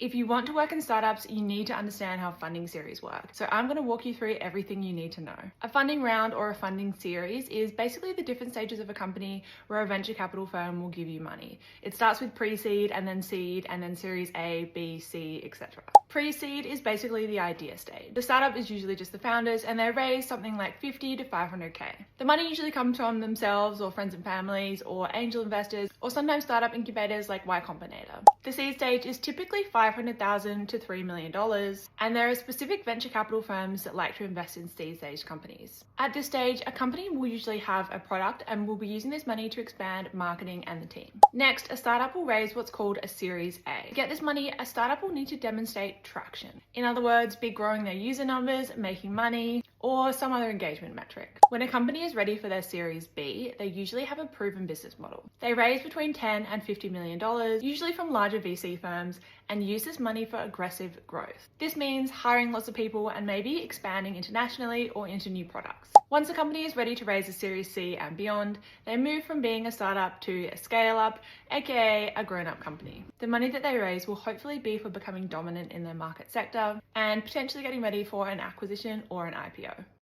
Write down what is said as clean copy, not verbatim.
If you want to work in startups, you need to understand how funding series work. So I'm going to walk you through everything you need to know. A funding round or a funding series is basically the different stages of a company where a venture capital firm will give you money. It starts with pre-seed and then seed and then series A, B, C, etc. Pre-seed is basically the idea stage. The startup is usually just the founders and they raise something like 50 to 500K. The money usually comes from themselves or friends and families or angel investors or sometimes startup incubators like Y Combinator. The seed stage is typically $500,000 to $3 million, and there are specific venture capital firms that like to invest in seed stage companies. At this stage, a company will usually have a product and will be using this money to expand marketing and the team. Next, a startup will raise what's called a Series A. To get this money, a startup will need to demonstrate traction. In other words, be growing their user numbers, making money, or some other engagement metric. When a company is ready for their Series B, they usually have a proven business model. They raise between $10 and $50 million, usually from larger VC firms, and use this money for aggressive growth. This means hiring lots of people and maybe expanding internationally or into new products. Once a company is ready to raise a Series C and beyond, they move from being a startup to a scale-up, aka a grown-up company. The money that they raise will hopefully be for becoming dominant in their market sector and potentially getting ready for an acquisition or an IPO.